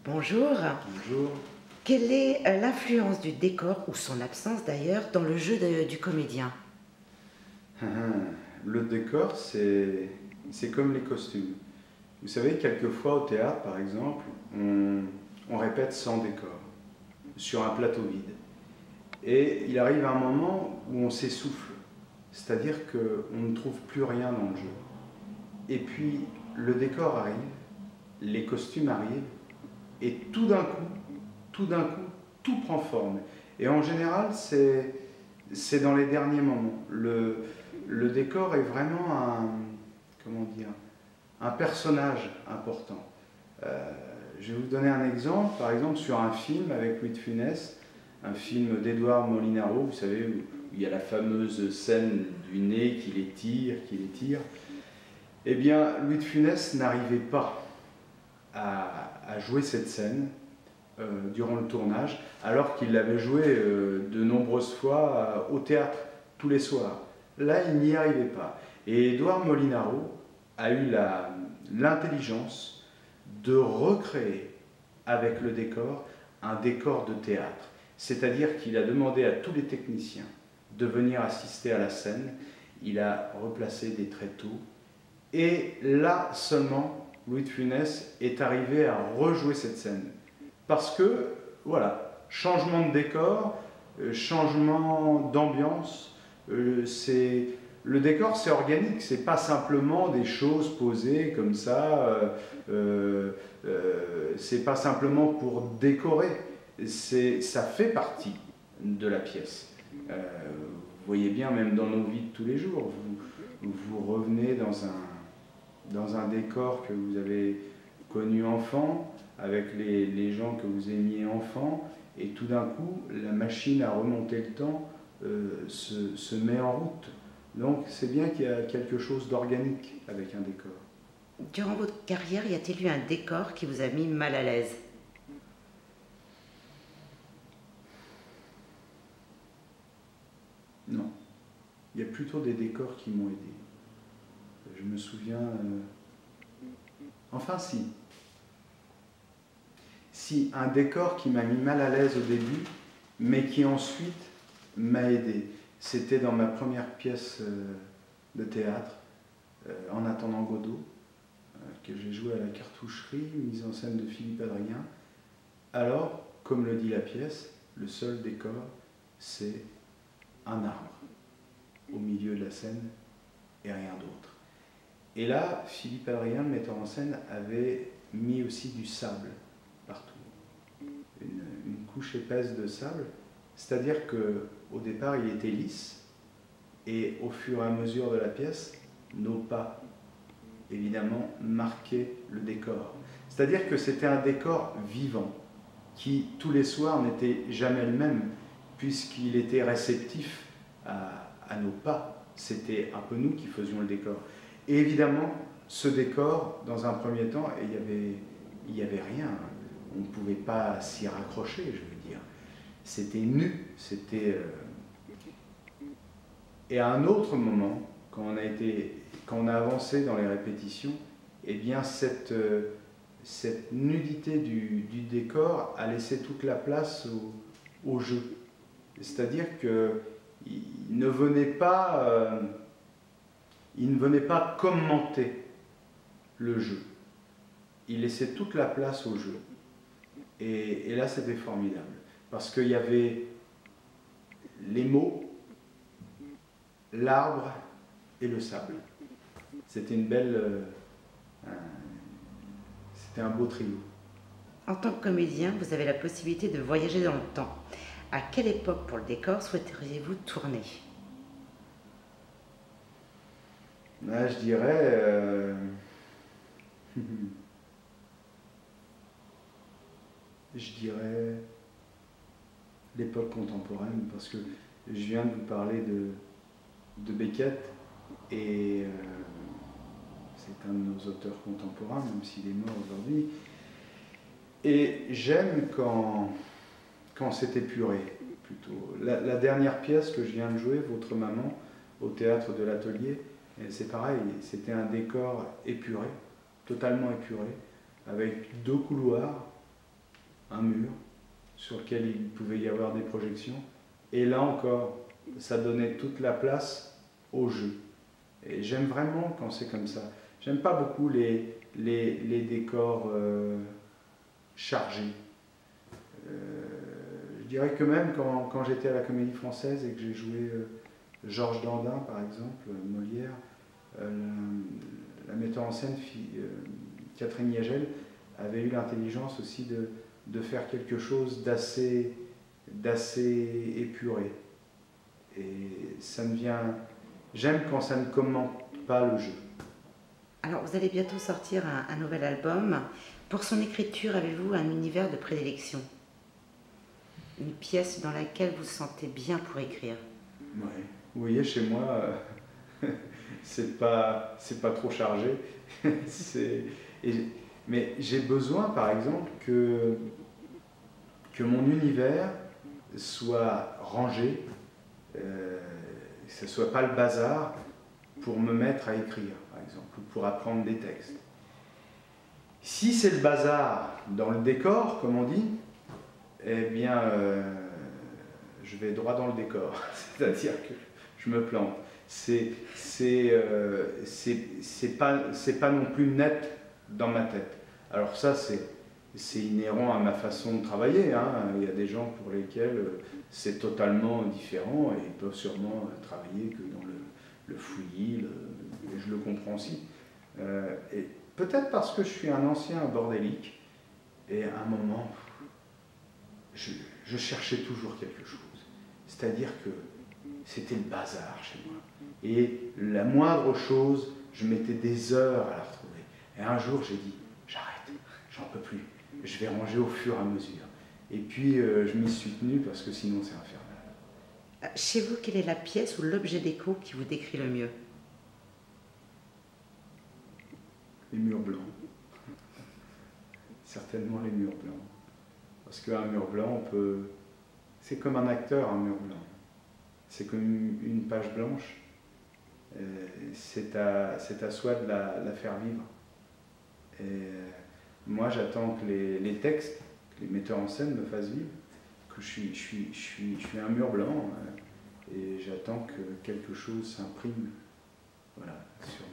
Bonjour. Bonjour. Quelle est l'influence du décor, ou son absence d'ailleurs, dans le jeu du comédien? Le décor, c'est comme les costumes. Vous savez, quelquefois au théâtre, par exemple, on répète sans décor, sur un plateau vide. Et il arrive un moment où on s'essouffle, c'est-à-dire qu'on ne trouve plus rien dans le jeu. Et puis, le décor arrive, les costumes arrivent, et tout d'un coup, tout prend forme. Et en général, c'est dans les derniers moments. Le décor est vraiment comment dire, un personnage important. Je vais vous donner un exemple, par exemple sur un film avec Louis de Funès, un film d'Édouard Molinaro, vous savez, où il y a la fameuse scène du nez qui l'étire. Eh bien, Louis de Funès n'arrivait pas à jouer cette scène durant le tournage, alors qu'il l'avait joué de nombreuses fois au théâtre, tous les soirs. Là, il n'y arrivait pas. Et Édouard Molinaro a eu l'intelligence de recréer avec le décor un décor de théâtre. C'est-à-dire qu'il a demandé à tous les techniciens de venir assister à la scène, il a replacé des tréteaux, et là seulement, Louis de Funès est arrivé à rejouer cette scène. Parce que, voilà, changement de décor, changement d'ambiance, le décor c'est organique, c'est pas simplement des choses posées comme ça, c'est pas simplement pour décorer, ça fait partie de la pièce. Vous voyez bien, même dans nos vies de tous les jours, vous revenez dans un décor que vous avez connu enfant, avec les gens que vous aimiez enfant, et tout d'un coup, la machine à remonter le temps se met en route. Donc c'est bien qu'il y a quelque chose d'organique avec un décor. Durant votre carrière, y a-t-il eu un décor qui vous a mis mal à l'aise? Non. Il y a plutôt des décors qui m'ont aidé. Je me souviens... Enfin si. Si, un décor qui m'a mis mal à l'aise au début, mais qui ensuite m'a aidé. C'était dans ma première pièce de théâtre, En attendant Godot, que j'ai joué à la cartoucherie, mise en scène de Philippe Adrien. Alors, comme le dit la pièce, le seul décor, c'est un arbre au milieu de la scène et rien d'autre. Et là, Philippe Adrien, le metteur en scène, avait mis aussi du sable partout, une couche épaisse de sable, c'est-à-dire qu'au départ il était lisse, et au fur et à mesure de la pièce, nos pas, évidemment, marquaient le décor. C'est-à-dire que c'était un décor vivant, qui tous les soirs n'était jamais le même, puisqu'il était réceptif à nos pas. C'était un peu nous qui faisions le décor. Et évidemment, ce décor, dans un premier temps, il y avait rien. On ne pouvait pas s'y raccrocher, je veux dire. C'était nu, c'était... Et à un autre moment, quand on a avancé dans les répétitions, eh bien cette nudité du décor a laissé toute la place au jeu. C'est-à-dire qu'il ne venait pas, commenter le jeu. Il laissait toute la place au jeu. Et là, c'était formidable. Parce qu'il y avait les mots, l'arbre et le sable. C'était c'était un beau trio. En tant que comédien, vous avez la possibilité de voyager dans le temps. À quelle époque pour le décor souhaiteriez-vous tourner? Là, je dirais... je dirais l'époque contemporaine, parce que je viens de vous parler de Beckett, et c'est un de nos auteurs contemporains, même s'il est mort aujourd'hui. Et j'aime quand c'est épuré, plutôt. La dernière pièce que je viens de jouer, Votre maman, au théâtre de l'Atelier, c'est pareil, c'était un décor épuré, totalement épuré, avec deux couloirs, un mur sur lequel il pouvait y avoir des projections. Et là encore, ça donnait toute la place au jeu. Et j'aime vraiment quand c'est comme ça. J'aime pas beaucoup les décors chargés. Je dirais que même quand j'étais à la Comédie Française et que j'ai joué Georges Dandin, par exemple, Molière, la metteur en scène, Catherine Niegel, avait eu l'intelligence aussi de faire quelque chose d'assez épuré. Et ça ne vient... J'aime quand ça ne commente pas le jeu. Alors, vous allez bientôt sortir un nouvel album. Pour son écriture, avez-vous un univers de prédilection? Une pièce dans laquelle vous vous sentez bien pour écrire? Ouais. Vous voyez, chez moi, c'est pas trop chargé. Mais j'ai besoin, par exemple, que mon univers soit rangé, que ce ne soit pas le bazar pour me mettre à écrire, par exemple, ou pour apprendre des textes. Si c'est le bazar dans le décor, comme on dit, eh bien, je vais droit dans le décor, c'est-à-dire que je me plante. C'est pas non plus net dans ma tête. Alors ça, c'est inhérent à ma façon de travailler, hein. Il y a des gens pour lesquels c'est totalement différent et ils peuvent sûrement travailler que dans le fouillis, et je le comprends aussi. Et peut-être parce que je suis un ancien bordélique, et à un moment, je cherchais toujours quelque chose. C'est-à-dire que c'était le bazar chez moi. Et la moindre chose, je mettais des heures à la retrouver. Et un jour, j'ai dit, j'arrête, j'en peux plus. Je vais ranger au fur et à mesure. Et puis, je m'y suis tenu parce que sinon, c'est infernal. Chez vous, quelle est la pièce ou l'objet déco qui vous décrit le mieux? Les murs blancs. Certainement les murs blancs. Parce qu'un mur blanc, c'est comme un acteur, un mur blanc. C'est comme une page blanche. C'est à soi de la faire vivre. Et moi, j'attends que les textes, que les metteurs en scène me fassent vivre, que je suis un mur blanc, et j'attends que quelque chose s'imprime, voilà, sur